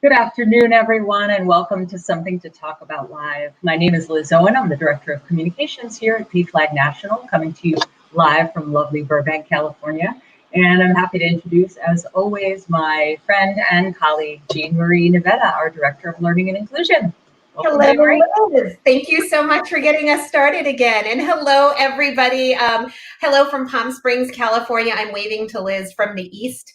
Good afternoon, everyone, and welcome to Something to Talk About Live. My name is Liz Owen. I'm the Director of Communications here at PFLAG National, coming to you live from lovely Burbank, California. And I'm happy to introduce, as always, my friend and colleague, Jean Marie Nevada, our Director of Learning and Inclusion. Welcome, hello, Liz. Thank you so much for getting us started again. And hello, everybody. Hello from Palm Springs, California. I'm waving to Liz from the East.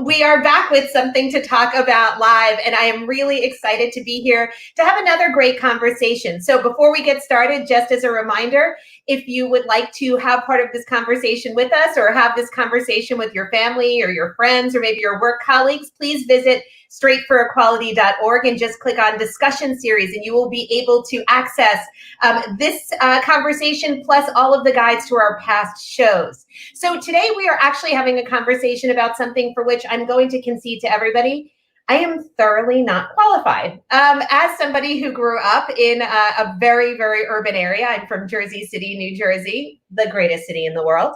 We are back with Something to Talk About Live, and I am really excited to be here to have another great conversation. So before we get started, just as a reminder, if you would like to have part of this conversation with us or have this conversation with your family or your friends or maybe your work colleagues, please visit straightforequality.org and just click on discussion series, and you will be able to access this conversation plus all of the guides to our past shows. So today we are actually having a conversation about something for which I'm going to concede to everybody, I am thoroughly not qualified. As somebody who grew up in a very, very urban area, I'm from Jersey City, New Jersey, the greatest city in the world.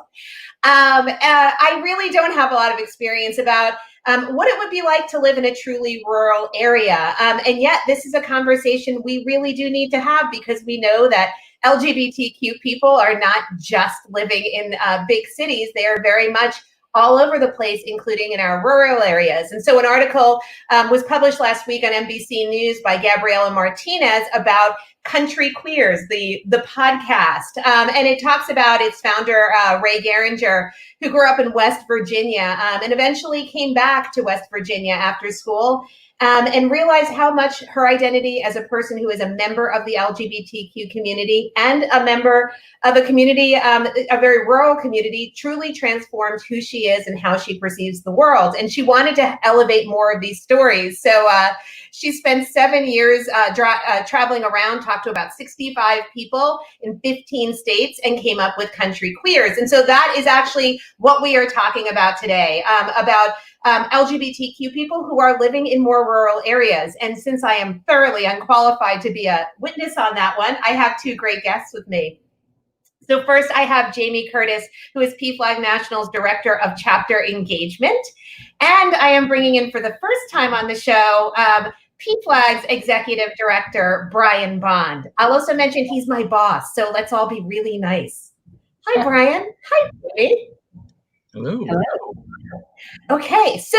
I really don't have a lot of experience about what it would be like to live in a truly rural area. And yet this is a conversation we really do need to have, because we know that LGBTQ people are not just living in big cities. They are very much all over the place, including in our rural areas. And so an article was published last week on NBC News by Gabriela Martinez about Country Queers, the podcast. And it talks about its founder, Ray Garinger, who grew up in West Virginia and eventually came back to West Virginia after school and realized how much her identity as a person who is a member of the LGBTQ community and a member of a community, a very rural community, truly transformed who she is and how she perceives the world. And she wanted to elevate more of these stories. So she spent 7 years traveling around, talked to about 65 people in 15 states, and came up with Country Queers. And so that is actually what we are talking about today, about LGBTQ people who are living in more rural areas. And since I am thoroughly unqualified to be a witness on that one, I have two great guests with me. So first, I have Jamie Curtis, who is PFLAG National's Director of Chapter Engagement. And I am bringing in for the first time on the show, PFLAG's Executive Director, Brian Bond. I'll also mention he's my boss, so let's all be really nice. Hi, Brian. Hi, Jamie. Hello. Hello. Okay, so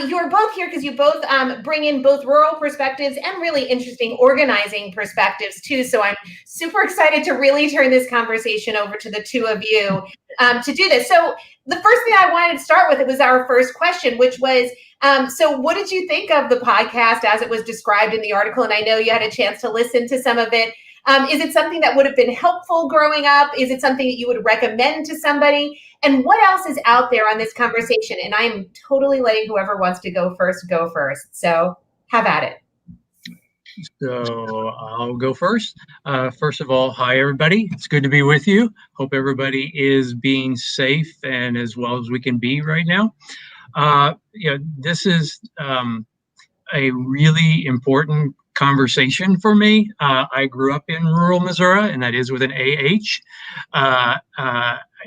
you're both here because you both bring in both rural perspectives and really interesting organizing perspectives too. So I'm super excited to really turn this conversation over to the two of you to do this. So the first thing I wanted to start with, it was our first question, which was, so what did you think of the podcast as it was described in the article? And I know you had a chance to listen to some of it. Is it something that would have been helpful growing up? Is it something that you would recommend to somebody? And what else is out there on this conversation? And I'm totally letting whoever wants to go first, go first. So have at it. So I'll go first. First of all, hi, everybody. It's good to be with you. Hope everybody is being safe and as well as we can be right now. This is a really important conversation for me. I grew up in rural Missouri, and that is with an AH.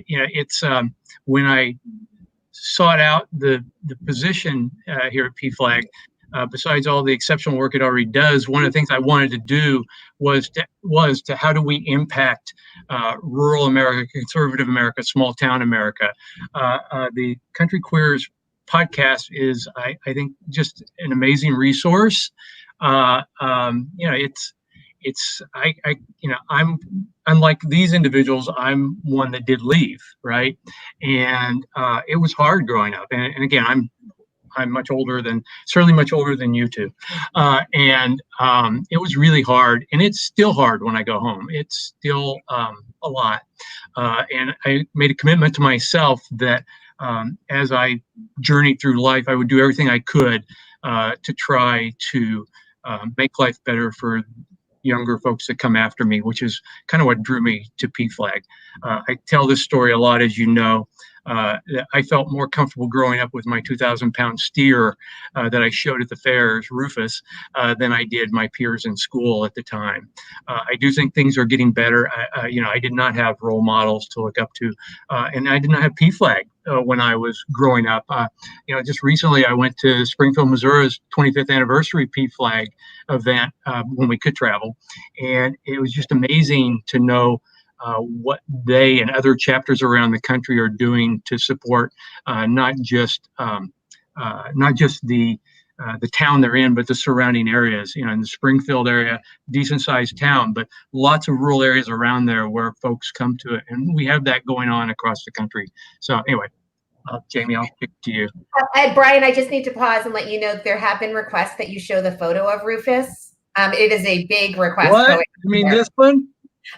It's when I sought out the position here at PFLAG, besides all the exceptional work it already does, one of the things I wanted to do was to how do we impact rural America, conservative America, small town America. The Country Queers podcast is, I think, just an amazing resource. I'm unlike these individuals. I'm one that did leave, right? And it was hard growing up. And again, I'm certainly much older than you two. And it was really hard, and it's still hard when I go home. It's still a lot. And I made a commitment to myself that as I journeyed through life, I would do everything I could to try to make life better for younger folks that come after me, which is kind of what drew me to PFLAG. I tell this story a lot, as you know. I felt more comfortable growing up with my 2,000-pound steer that I showed at the fairs, Rufus, than I did my peers in school at the time. I do think things are getting better. I did not have role models to look up to, and I did not have PFLAG when I was growing up. Just recently I went to Springfield, Missouri's 25th anniversary PFLAG event when we could travel, and it was just amazing to know what they and other chapters around the country are doing to support not just the town they're in, but the surrounding areas. In the Springfield area, decent sized town, but lots of rural areas around there where folks come to it. And we have that going on across the country. So anyway, Jamie, I'll kick to you. Brian, I just need to pause and let you know that there have been requests that you show the photo of Rufus. It is a big request. What? You mean this one?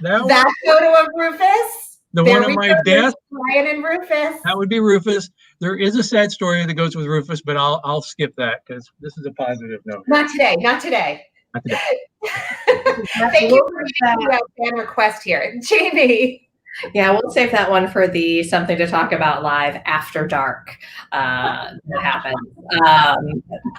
That photo of Rufus? The one on my desk? Brian and Rufus. That would be Rufus. There is a sad story that goes with Rufus, but I'll skip that because this is a positive note. Not today. Not today. Not today. Thank you for giving that fan request here. Jamie. Yeah, we'll save that one for the Something to Talk About Live after dark that happens.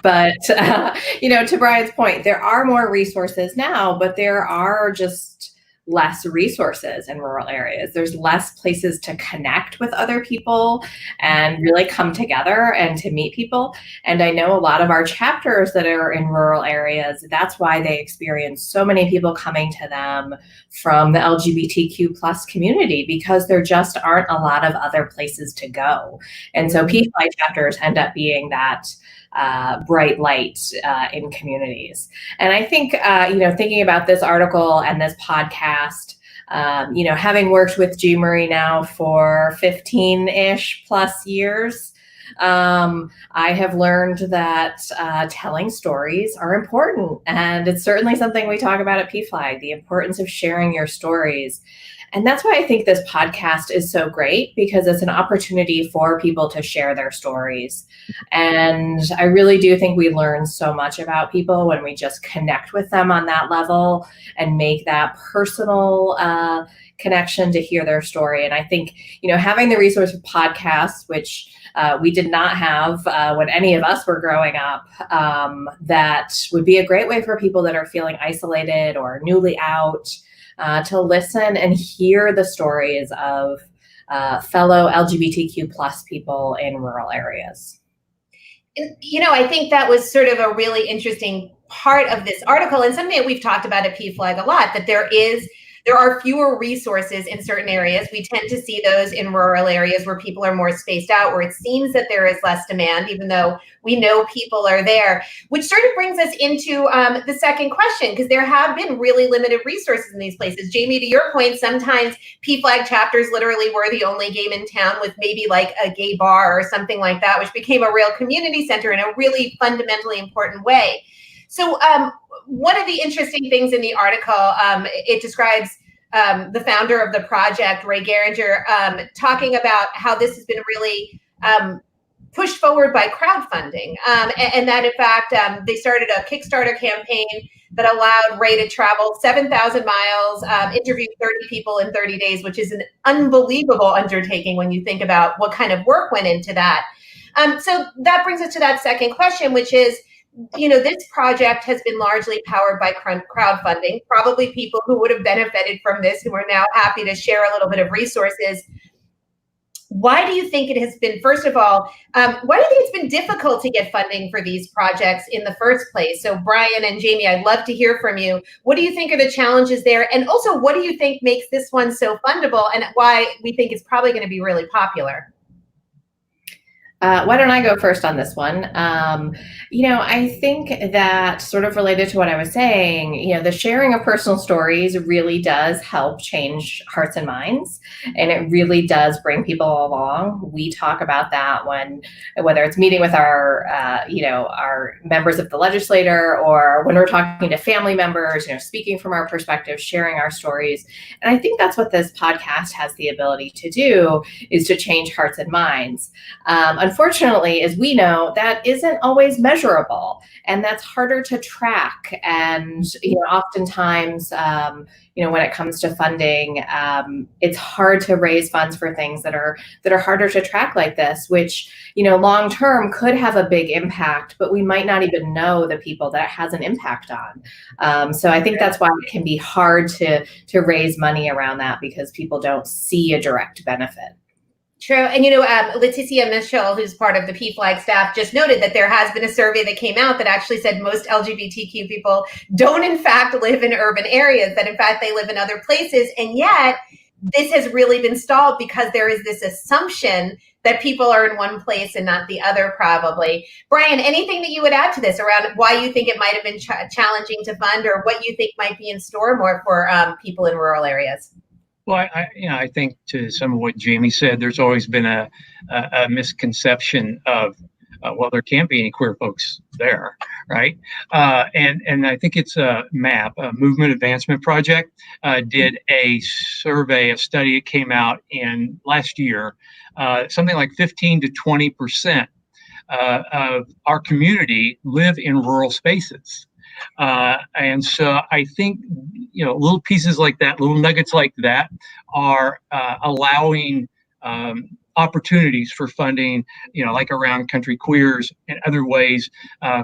But to Brian's point, there are more resources now, but there are just less resources in rural areas. There's less places to connect with other people and really come together and to meet people. And I know a lot of our chapters that are in rural areas, that's why they experience so many people coming to them from the LGBTQ plus community, because there just aren't a lot of other places to go. And so PFLAG chapters end up being that bright light in communities. And I think, thinking about this article and this podcast, having worked with Jean Marie now for 15-ish plus years, I have learned that telling stories are important. And it's certainly something we talk about at PFLAG, the importance of sharing your stories. And that's why I think this podcast is so great, because it's an opportunity for people to share their stories. And I really do think we learn so much about people when we just connect with them on that level and make that personal connection to hear their story. And I think, having the resource of podcasts, which we did not have when any of us were growing up, that would be a great way for people that are feeling isolated or newly out, to listen and hear the stories of fellow LGBTQ plus people in rural areas. I think that was sort of a really interesting part of this article, and something that we've talked about at PFLAG a lot, that there are fewer resources in certain areas. We tend to see those in rural areas where people are more spaced out, where it seems that there is less demand, even though we know people are there, which sort of brings us into the second question, because there have been really limited resources in these places. Jamie, to your point, sometimes PFLAG chapters literally were the only game in town, with maybe like a gay bar or something like that, which became a real community center in a really fundamentally important way. So one of the interesting things in the article, it describes the founder of the project, Ray Geringer, talking about how this has been really pushed forward by crowdfunding, and that in fact they started a Kickstarter campaign that allowed Ray to travel 7,000 miles, interview 30 people in 30 days, which is an unbelievable undertaking when you think about what kind of work went into that. So that brings us to that second question, which is, this project has been largely powered by crowdfunding, probably people who would have benefited from this, who are now happy to share a little bit of resources. Why do you think it has been, first of all, why do you think it's been difficult to get funding for these projects in the first place? So Brian and Jamie, I'd love to hear from you. What do you think are the challenges there? And also, what do you think makes this one so fundable, and why we think it's probably going to be really popular? Why don't I go first on this one? I think that, sort of related to what I was saying, the sharing of personal stories really does help change hearts and minds, and it really does bring people along. We talk about that whether it's meeting with our members of the legislature, or when we're talking to family members, speaking from our perspective, sharing our stories. And I think that's what this podcast has the ability to do, is to change hearts and minds. Unfortunately, as we know, that isn't always measurable, and that's harder to track. And oftentimes, when it comes to funding, it's hard to raise funds for things that are harder to track like this, which long term could have a big impact, but we might not even know the people that it has an impact on. So I think that's why it can be hard to raise money around that, because people don't see a direct benefit. True. And, Leticia Mitchell, who's part of the PFLAG staff, just noted that there has been a survey that came out that actually said most LGBTQ people don't, in fact, live in urban areas, that, in fact, they live in other places. And yet this has really been stalled because there is this assumption that people are in one place and not the other, probably. Brian, anything that you would add to this around why you think it might have been challenging to fund, or what you think might be in store more for people in rural areas? Well, I think to some of what Jamie said, there's always been a misconception of, well, there can't be any queer folks there, right? And I think it's a Movement Advancement Project, did a survey, a study. It came out in last year. Something like 15 to 20% of our community live in rural spaces. And so I think, little pieces like that, little nuggets like that are allowing opportunities for funding, like around Country Queers and other ways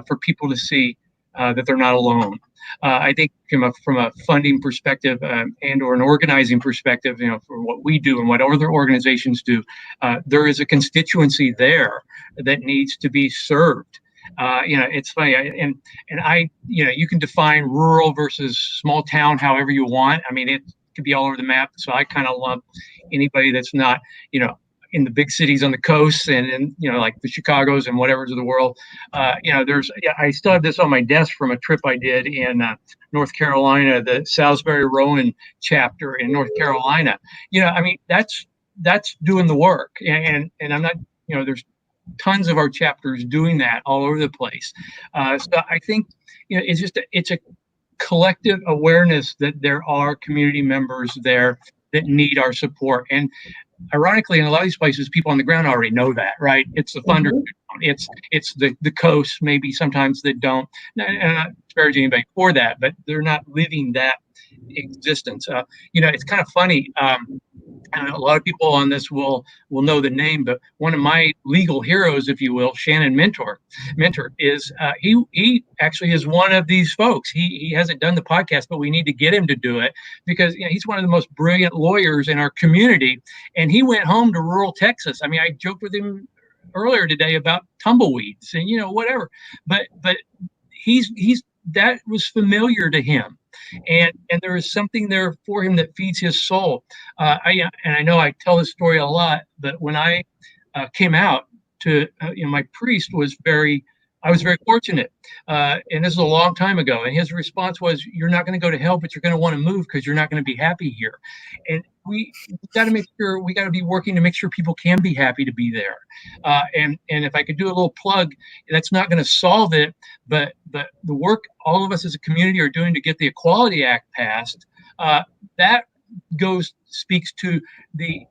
for people to see that they're not alone. I think from a funding perspective and or an organizing perspective, for what we do and what other organizations do, there is a constituency there that needs to be served. It's funny, and you can define rural versus small town however you want. I mean, it could be all over the map. So I kind of lump anybody that's not, in the big cities on the coast and like the Chicagos and whatever's of the world. I still have this on my desk from a trip I did in North Carolina, the Salisbury Rowan chapter in North Carolina. That's doing the work, and I'm not, there's tons of our chapters doing that all over the place. So I think it's a collective awareness that there are community members there that need our support. And ironically, in a lot of these places, people on the ground already know that, right? It's the thunder, it's the coast, maybe sometimes that don't. And I'm not disparaging anybody for that, but they're not living that existence. It's kind of funny. And a lot of people on this will know the name, but one of my legal heroes, if you will, Shannon Mentor is he actually is one of these folks. He hasn't done the podcast, but we need to get him to do it because he's one of the most brilliant lawyers in our community. And he went home to rural Texas. I mean, I joked with him earlier today about tumbleweeds and whatever, but he's that was familiar to him. And there is something there for him that feeds his soul. I know I tell this story a lot, but when I came out to, my priest I was very fortunate. And this is a long time ago. And his response was, you're not going to go to hell, but you're going to want to move because you're not going to be happy here. And we got to be working to make sure people can be happy to be there. And if I could do a little plug, that's not going to solve it, but the work all of us as a community are doing to get the Equality Act passed, that speaks to the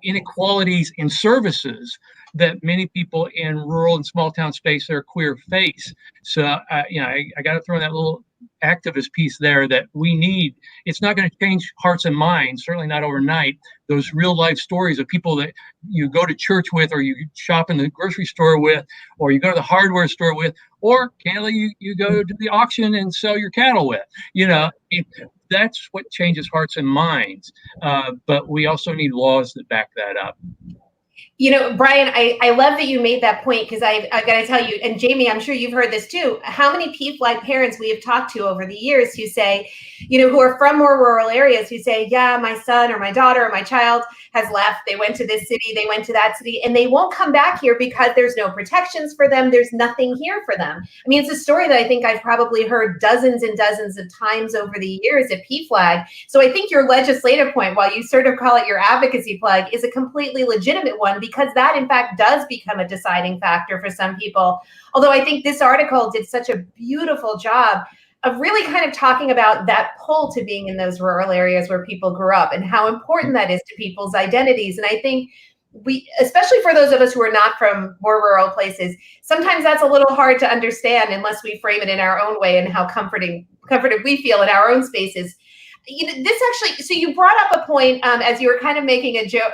inequalities in services that many people in rural and small town space that are queer face. So, I got to throw in that little activist piece there that we need. It's not going to change hearts and minds, certainly not overnight. Those real life stories of people that you go to church with, or you shop in the grocery store with, or you go to the hardware store with, or candidly, you go to the auction and sell your cattle with, that's what changes hearts and minds. But we also need laws that back that up. Brian, I love that you made that point, because I've got to tell you, and Jamie, I'm sure you've heard this too, how many PFLAG parents we have talked to over the years who say, who are from more rural areas, who say, yeah, my son or my daughter or my child has left. They went to this city, they went to that city, and they won't come back here because there's no protections for them. There's nothing here for them. I mean, it's a story that I think I've probably heard dozens and dozens of times over the years at PFLAG. So I think your legislative point, while you sort of call it your advocacy plug, is a completely legitimate one, because that in fact does become a deciding factor for some people. Although I think this article did such a beautiful job of really kind of talking about that pull to being in those rural areas where people grew up and how important that is to people's identities. And I think especially for those of us who are not from more rural places, sometimes that's a little hard to understand unless we frame it in our own way and how comforted we feel in our own spaces. This actually, so you brought up a point as you were kind of making a joke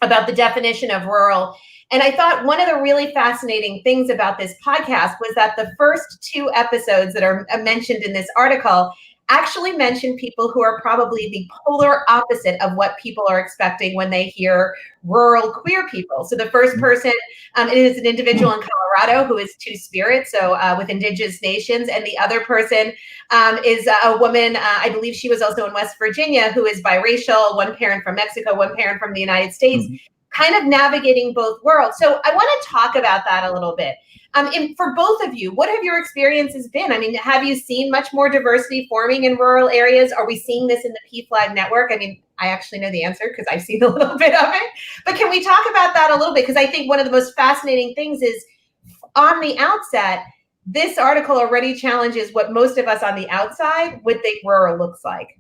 about the definition of rural. And I thought one of the really fascinating things about this podcast was that the first two episodes that are mentioned in this article actually mentioned people who are probably the polar opposite of what people are expecting when they hear rural queer people. So the first person is an individual in Colorado who is Two-Spirit, so with Indigenous nations, and the other person is a woman, I believe she was also in West Virginia, who is biracial, one parent from Mexico, one parent from the United States, kind of navigating both worlds. So I want to talk about that a little bit. And for both of you, what have your experiences been? I mean, have you seen much more diversity forming in rural areas? Are we seeing this in the PFLAG network? I mean, I actually know the answer because I've seen a little bit of it. But can we talk about that a little bit? Because I think one of the most fascinating things is, on the outset, this article already challenges what most of us on the outside would think rural looks like.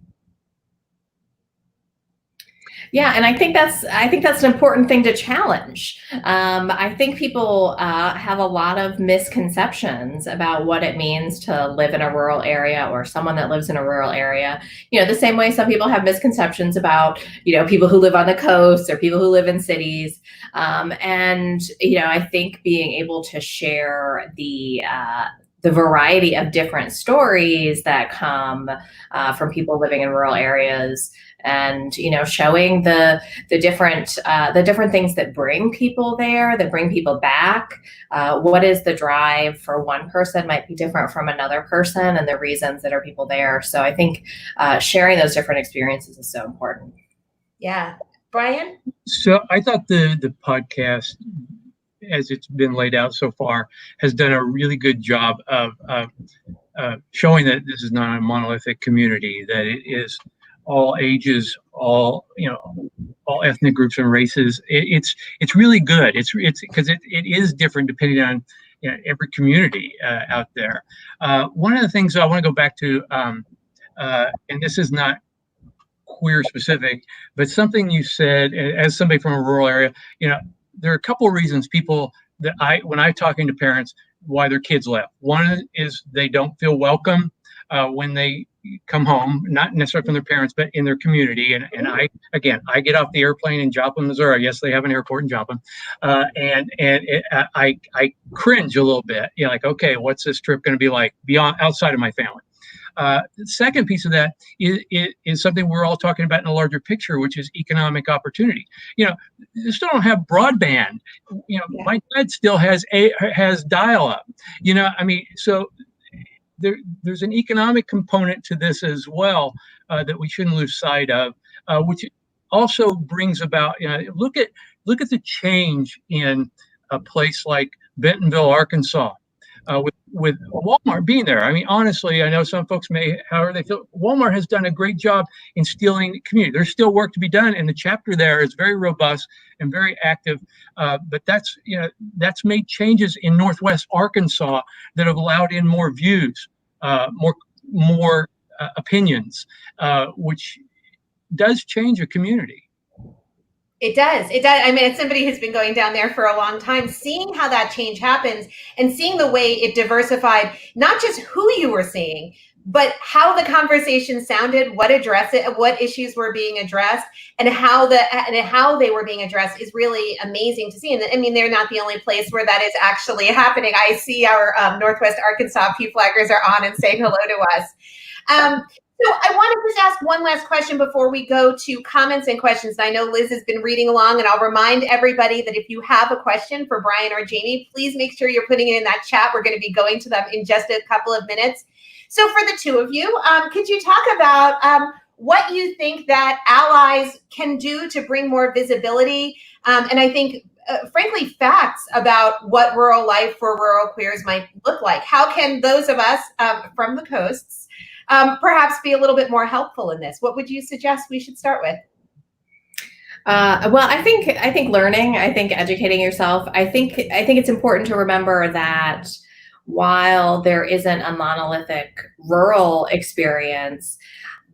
Yeah, and I think that's an important thing to challenge. I think people have a lot of misconceptions about what it means to live in a rural area, or someone that lives in a rural area. You know, the same way some people have misconceptions about, you know, people who live on the coast or people who live in cities. And you know, I think being able to share the variety of different stories that come from people living in rural areas, and you know, showing the different things that bring people there, that bring people back. What is the drive for one person might be different from another person, and the reasons that are people there. So I think sharing those different experiences is so important. Yeah, Brian. So I thought the podcast, as it's been laid out so far, has done a really good job of showing that this is not a monolithic community, that it is all ages, all, you know, all ethnic groups and races. It's really good. It's because it is different depending on, you know, every community out there. One of the things I want to go back to, and this is not queer specific, but something you said as somebody from a rural area, you know, there are a couple of reasons people that when I'm talking to parents, why their kids left. One is they don't feel welcome when they come home, not necessarily from their parents, but in their community. And I get off the airplane in Joplin, Missouri. Yes, they have an airport in Joplin. I cringe a little bit. You know, like, okay, what's this trip going to be like outside of my family? The second piece of that is something we're all talking about in a larger picture, which is economic opportunity. You know, they still don't have broadband. You know, yeah. My dad still has dial-up. You know, I mean, so there's an economic component to this as well that we shouldn't lose sight of, which also brings about. You know, look at the change in a place like Bentonville, Arkansas. With Walmart being there. I mean, honestly, I know some folks may, however they feel, Walmart has done a great job in instilling the community. There's still work to be done, and the chapter there is very robust and very active. But that's made changes in Northwest Arkansas that have allowed in more views, more opinions, which does change a community. It does. I mean, as somebody who's been going down there for a long time, seeing how that change happens and seeing the way it diversified, not just who you were seeing, but how the conversation sounded, what issues were being addressed, and how they were being addressed is really amazing to see. And I mean, they're not the only place where that is actually happening. I see our Northwest Arkansas PFLAGers are on and saying hello to us. So I want to just ask one last question before we go to comments and questions. And I know Liz has been reading along, and I'll remind everybody that if you have a question for Brian or Jamie, please make sure you're putting it in that chat. We're going to be going to them in just a couple of minutes. So for the two of you, could you talk about what you think that allies can do to bring more visibility? And I think, frankly, facts about what rural life for rural queers might look like. How can those of us from the coasts perhaps be a little bit more helpful in this? What would you suggest we should start with? Well, I think learning, I think educating yourself. I think it's important to remember that while there isn't a monolithic rural experience,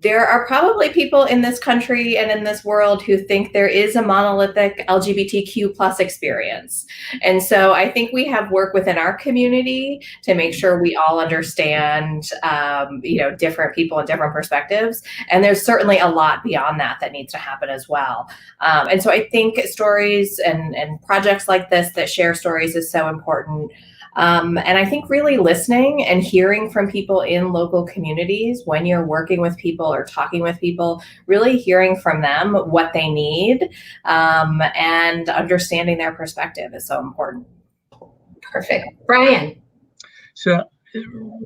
there are probably people in this country and in this world who think there is a monolithic LGBTQ plus experience. And so I think we have work within our community to make sure we all understand, different people and different perspectives. And there's certainly a lot beyond that needs to happen as well. And so I think stories and projects like this that share stories is so important. And I think really listening and hearing from people in local communities when you're working with people or talking with people, really hearing from them what they need, and understanding their perspective is so important. Perfect. Brian. So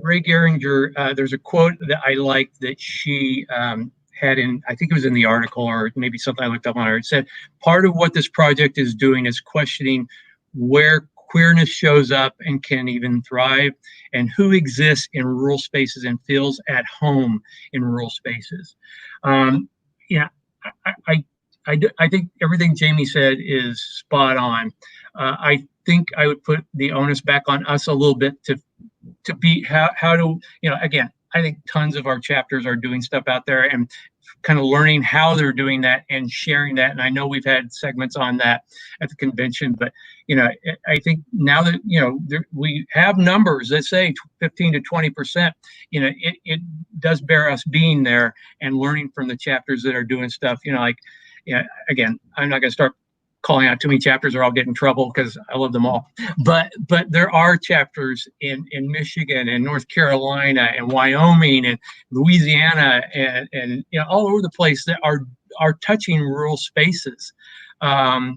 Ray Geringer, there's a quote that I like that she had in, I think it was in the article or maybe something I looked up on her. It said, part of what this project is doing is questioning where queerness shows up and can even thrive, and who exists in rural spaces and feels at home in rural spaces. Yeah, I think everything Jamie said is spot on. I think I would put the onus back on us a little bit to be how to, again, I think tons of our chapters are doing stuff out there and kind of learning how they're doing that and sharing that. And I know we've had segments on that at the convention, but I think now that we have numbers that say 15 to 20%, it does bear us being there and learning from the chapters that are doing stuff. Again, I'm not going to start calling out too many chapters or I'll get in trouble because I love them all. But there are chapters in Michigan and North Carolina and Wyoming and Louisiana and all over the place that are touching rural spaces.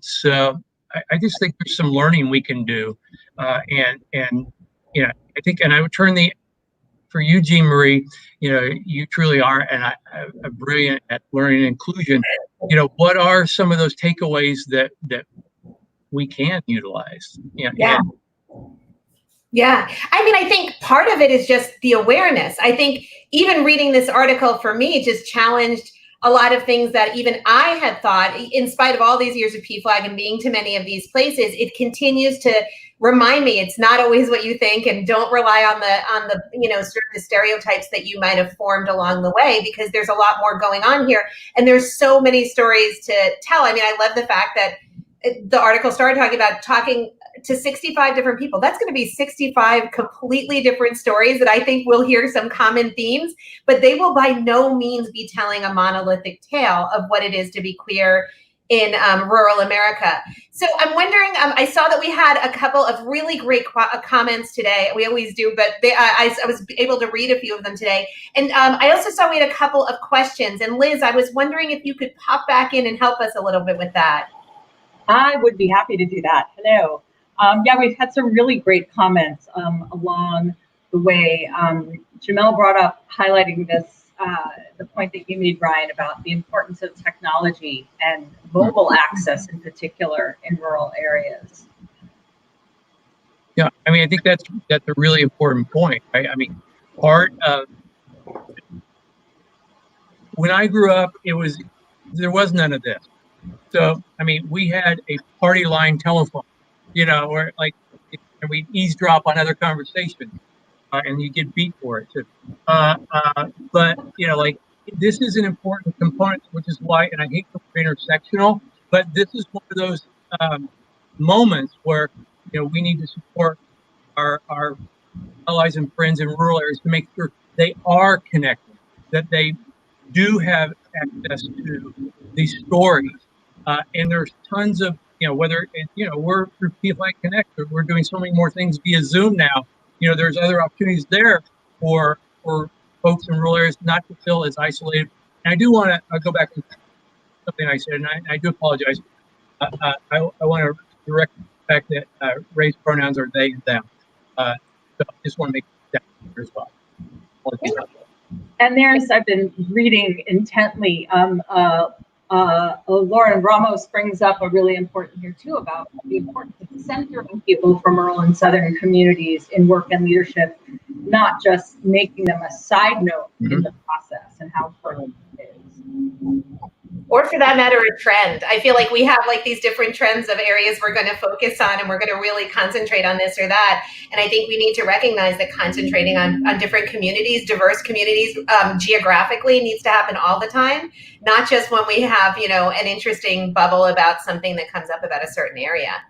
So I just think there's some learning we can do. And I think, and I would turn for you, Jean Marie, you truly are a brilliant at learning and inclusion. What are some of those takeaways that we can utilize? Yeah. I mean, I think part of it is just the awareness. I think even reading this article for me just challenged a lot of things that even I had thought, in spite of all these years of PFLAG and being to many of these places, it continues to remind me it's not always what you think, and don't rely on the sort of the stereotypes that you might have formed along the way, because there's a lot more going on here. And there's so many stories to tell. I mean, I love the fact that the article started talking to 65 different people. That's going to be 65 completely different stories that I think we'll hear some common themes, but they will by no means be telling a monolithic tale of what it is to be queer in rural America. So I'm wondering, I saw that we had a couple of really great comments today. We always do, but I was able to read a few of them today. And I also saw we had a couple of questions. And Liz, I was wondering if you could pop back in and help us a little bit with that. I would be happy to do that. Hello. We've had some really great comments along the way. Jamel brought up highlighting the point that you made, Brian, about the importance of technology and mobile access in particular in rural areas. Yeah, I mean, I think that's a really important point, right? I mean, part of when I grew up, there was none of this. So, I mean, we had a party line telephone, where and we eavesdrop on other conversations, and you get beat for it too. But this is an important component, which is why, and I hate the word intersectional, but this is one of those moments where we need to support our allies and friends in rural areas to make sure they are connected, that they do have access to these stories. And there's tons of, whether we're through PFLAG Connect, we're doing so many more things via Zoom now. There's other opportunities there for folks in rural areas not to feel as isolated. And I do want to go back to something I said, and I do apologize. I want to direct the fact that Ray's pronouns are they and them. So I just want to make that clear as well. And I've been reading intently. Lauren Ramos brings up a really important here too about the importance of centering people from rural and southern communities in work and leadership, not just making them a side note in the process, and how important it is. Or for that matter, a trend. I feel like we have these different trends of areas we're going to focus on, and we're going to really concentrate on this or that. And I think we need to recognize that concentrating on different communities, diverse communities, geographically needs to happen all the time, not just when we have, an interesting bubble about something that comes up about a certain area.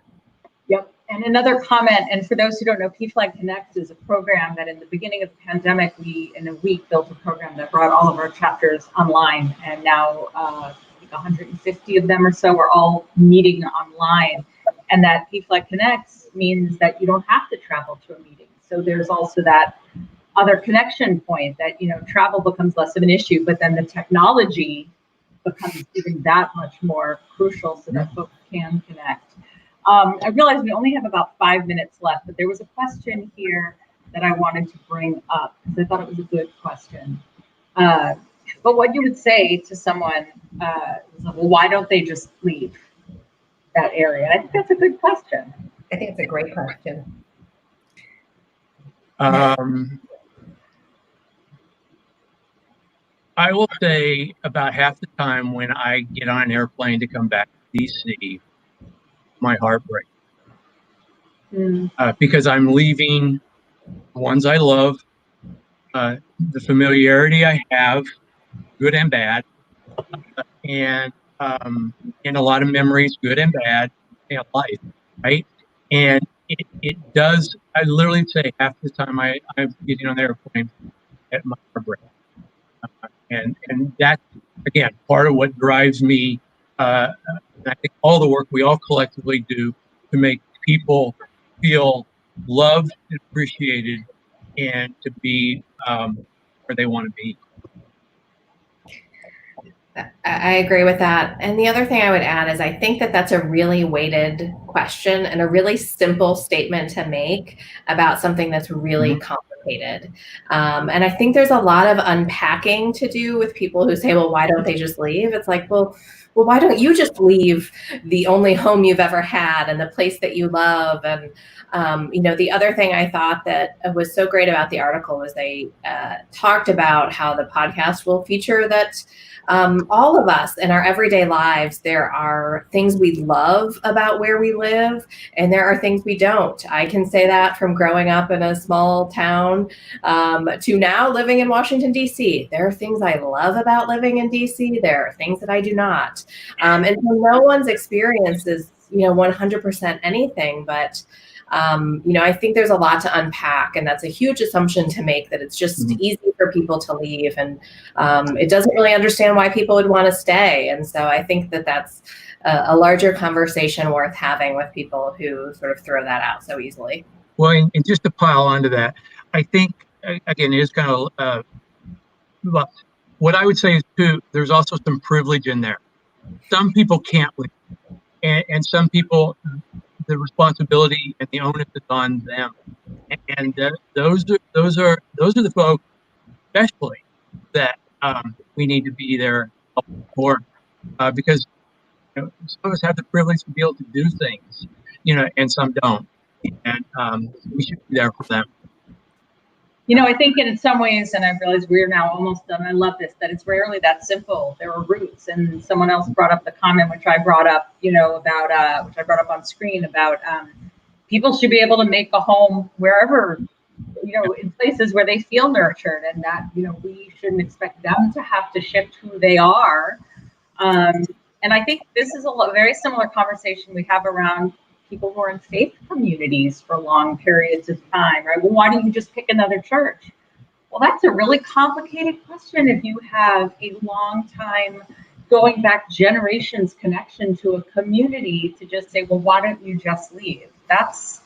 Yep. And another comment, and for those who don't know, PFLAG Connect is a program that in the beginning of the pandemic, we, in a week, built a program that brought all of our chapters online. And now 150 of them or so are all meeting online. And that PFLAG Connects means that you don't have to travel to a meeting. So there's also that other connection point that, travel becomes less of an issue, but then the technology becomes even that much more crucial so that folks can connect. I realize we only have about 5 minutes left, but there was a question here that I wanted to bring up because I thought it was a good question. But what you would say to someone, well, why don't they just leave that area? I think that's a good question. I think it's a great question. I will say about half the time when I get on an airplane to come back to DC, my heart breaks. Because I'm leaving the ones I love, the familiarity I have, good and bad, and a lot of memories, good and bad, in life, right? And it does, I literally say half the time I'm getting on the airplane at my heart break. And that's, again, part of what drives me. I think all the work we all collectively do to make people feel loved and appreciated and to be where they want to be. I agree with that. And the other thing I would add is I think that that's a really weighted question and a really simple statement to make about something that's really complicated. And I think there's a lot of unpacking to do with people who say, well, why don't they just leave? It's like, well, why don't you just leave the only home you've ever had and the place that you love? And, the other thing I thought that was so great about the article was they talked about how the podcast will feature that all of us in our everyday lives, there are things we love about where we live, and there are things we don't. I can say that from growing up in a small town to now living in Washington, D.C. There are things I love about living in D.C. There are things that I do not. And so no one's experience is, 100% anything, but I think there's a lot to unpack, and that's a huge assumption to make that it's just easy for people to leave, and it doesn't really understand why people would want to stay. And so I think that that's a larger conversation worth having with people who sort of throw that out so easily. Well, and just to pile onto that, I think, again, it is kind of, well, what I would say is too, there's also some privilege in there. Some people can't leave, and some people, the responsibility and the onus is on them, and those are the folks, especially, that we need to be there for, because some of us have the privilege to be able to do things, and some don't, and we should be there for them. I think in some ways, and I realize we're now almost done, I love this, that it's rarely that simple. There are roots, and someone else brought up the comment, which I brought up, about, which I brought up on screen about people should be able to make a home wherever, in places where they feel nurtured, and that, we shouldn't expect them to have to shift who they are. And I think this is a very similar conversation we have around people who are in faith communities for long periods of time, right? Well, why don't you just pick another church? Well, that's a really complicated question if you have a long time, going back generations connection to a community, to just say, well, why don't you just leave? That's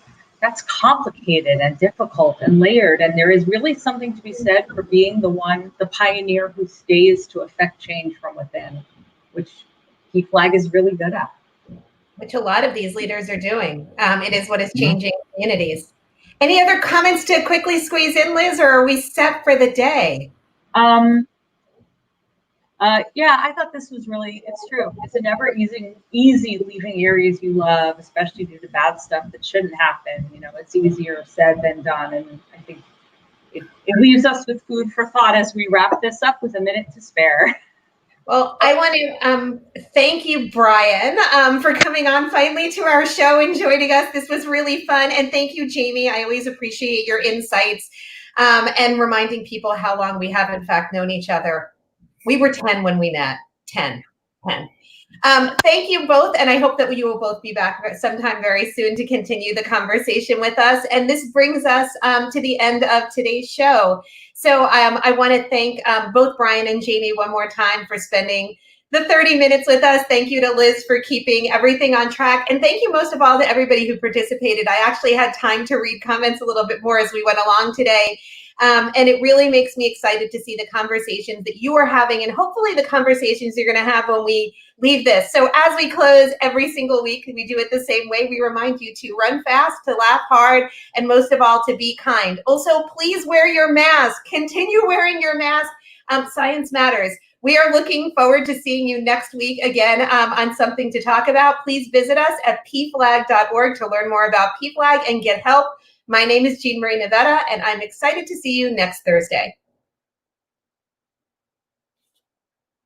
complicated and difficult and layered. And there is really something to be said for being the pioneer who stays to affect change from within, which PFLAG is really good at. Which a lot of these leaders are doing. It is what is changing communities. Any other comments to quickly squeeze in, Liz, or are we set for the day? Yeah, I thought this was it's true. It's a never easy leaving areas you love, especially due to bad stuff that shouldn't happen. It's easier said than done. And I think it leaves us with food for thought as we wrap this up with a minute to spare. Well, I want to thank you, Brian, for coming on finally to our show and joining us. This was really fun. And thank you, Jamie. I always appreciate your insights and reminding people how long we have, in fact, known each other. We were 10 when we met. 10. Thank you both. And I hope that you will both be back sometime very soon to continue the conversation with us. And this brings us to the end of today's show. So I want to thank both Brian and Jamie one more time for spending the 30 minutes with us. Thank you to Liz for keeping everything on track. And thank you most of all to everybody who participated. I actually had time to read comments a little bit more as we went along today. And it really makes me excited to see the conversations that you are having and hopefully the conversations you're going to have when we leave this. So as we close every single week, we do it the same way. We remind you to run fast, to laugh hard, and most of all, to be kind. Also, please wear your mask. Continue wearing your mask. Science matters. We are looking forward to seeing you next week again on Something to Talk About. Please visit us at pflag.org to learn more about PFLAG and get help. My name is Jean Marie Navetta, and I'm excited to see you next Thursday.